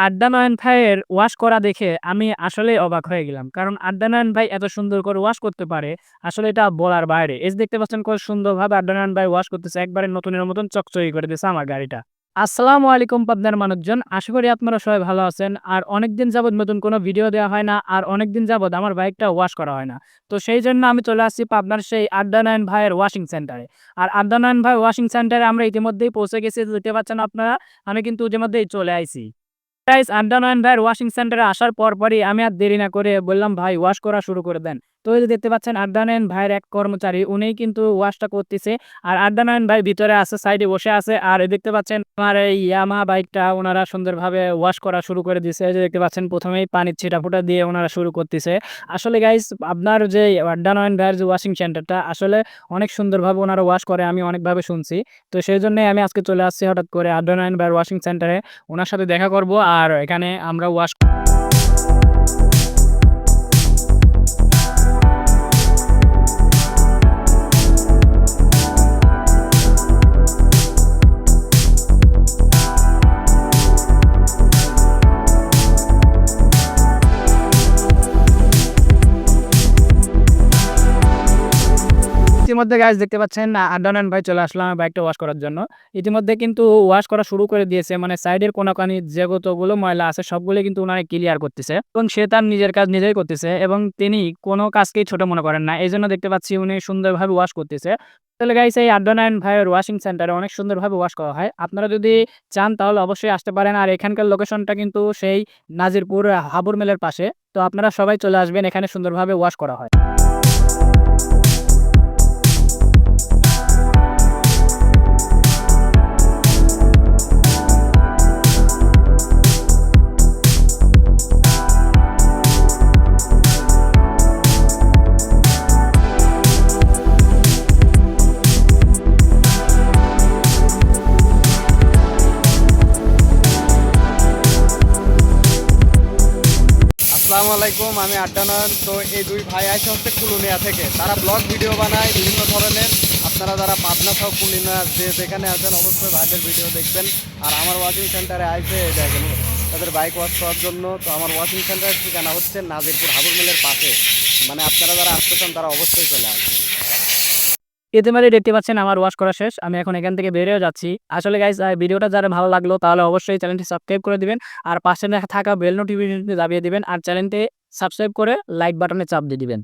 আদ্দানয়ন ভাইয়ের ওয়াশ করা দেখে আমি আসলেই অবাক হয়ে গেলাম। কারণ আদ্দানয়ন ভাই এত সুন্দর করে ওয়াশ করতে পারে, আসলে এটা বলার বাইরে। এই যে দেখতে পাচ্ছেন কত সুন্দরভাবে আদ্দানয়ন ভাই ওয়াশ করতেছে। একবারে নতুনের মতন চকচকে করে দিছে আমার গাড়িটা। আসসালামু আলাইকুম পাবনার মানুষজন। আশা করি আপনারা সবাই ভালো আছেন। আর অনেকদিন যাবৎ নতুন কোনো ভিডিও দেওয়া হয় না। আর অনেকদিন যাবৎ আমার বাইকটা ওয়াশ করা হয় না। তো সেইজন্য আমি চলে আসছি পাবনার সেই আদ্দানয়ন ভাইয়ের ওয়াশিং সেন্টারে। আর আদ্দানয়ন ভাই ওয়াশিং সেন্টারে আমরা ইতিমধ্যেই পৌঁছে গেছি। দেখতে পাচ্ছেন আপনারা। আমি কিন্তু ইতিমধ্যেই চলে আইছি। গাইস আদ্দানয়ন ভাইয়ের ওয়াশিং সেন্টারে আসার পরপরই আমি আর দেরি না করে বললাম, "ভাই ওয়াশ করা শুরু করে দেন।" তো এই যে দেখতে পাচ্ছেন আদ্দানয়ন ভাইয়ের এক কর্মচারী উনিই কিন্তু ওয়াশটা করতেছে। আর আদ্দানয়ন ভাই ভিতরে আছে, সাইডে বসে আছে। আর এই দেখতে পাচ্ছেন আমার এই ইয়ামাহা বাইকটা উনারা সুন্দরভাবে ওয়াশ করা শুরু করে দিছে। এই যে দেখতে পাচ্ছেন ১ম এই পানির ছিটাফোঁটা দিয়ে উনারা শুরু করতেছে। আসলে গাইস আপনার যে আদ্দানয়ন ভাইয়ের যে ওয়াশিং সেন্টারটা আসলে অনেক সুন্দরভাবে উনারা ওয়াশ করে, আমি অনেকভাবে শুনছি। তো সেইজন্যই আমি আজকে চলে আসছি হঠাৎ করে আদ্দানয়ন ভাইয়ের ওয়াশিং সেন্টারে। উনার সাথে দেখা করব আর এখানে আমরা ওয়াশ ইতিমধ্যে গাইস দেখতে পাচ্ছেন আদ্দানয়ন ভাই চলে আসলো আমার বাইকটা ওয়াশ করার জন্য। ইতিমধ্যে কিন্তু ওয়াশ করা শুরু করে দিয়েছে। মানে সাইডের কোনাকানি যে কতগুলো ময়লা আছে সবগুলোই কিন্তু উনারা ক্লিয়ার করতেছে এবং সে তার নিজের কাজ নিজেই করতেছে এবং তিনি কোনো কাজকেই ছোট মনে করেন না। এজন্য দেখতে পাচ্ছি উনি সুন্দরভাবে ওয়াশ করতেছে। আসলে গাইস এই আদ্দানয়ন ভাইয়ের ওয়াশিং সেন্টারে অনেক সুন্দরভাবে ওয়াশ করা হয়। আপনারা যদি চান তাহলে অবশ্যই আসতে পারেন। আর এখানকার লোকেশনটা কিন্তু সেই নাজিরপুর হাবুর মেলের পাশে। তো আপনারা সবাই চলে আসবেন, এখানে সুন্দরভাবে ওয়াশ করা হয়। আসসালামু আলাইকুম, আমি আদ্দানয়ন। তো এই দুই ভাই আসে হচ্ছে কুলুনিয়া থেকে। তারা ব্লগ ভিডিও বানায় বিভিন্ন ধরনের। আপনারা যারা পাবনা সহ কুলুনিয়া যে যেখানে আছেন অবশ্যই ভাইদের ভিডিও দেখবেন। আর আমার ওয়াশিং সেন্টারে আসে দেখেন তাদের বাইক ওয়াশ করার জন্য। তো আমার ওয়াশিং সেন্টারের ঠিকানা হচ্ছে নাজিরপুর হাবুর মিলের পাশে। মানে আপনারা যারা আসতে চান তারা অবশ্যই চলে আসবেন। ইতিমধ্যে দেখতে পাচ্ছেন আমার ওয়াশ করা শেষ। আমি এখন এখান থেকে বেরিয়েও যাচ্ছি। আসলে গাইস ভিডিওটা যারা ভালো লাগলো তাহলে অবশ্যই চ্যানেলটি সাবস্ক্রাইব করে দিবেন। আর পাশে থাকা বেল নোটিফিকেশনটি দাবিয়ে দিবেন। আর চ্যানেলটি সাবস্ক্রাইব করে লাইক বাটনে চাপ দিয়ে দিবেন।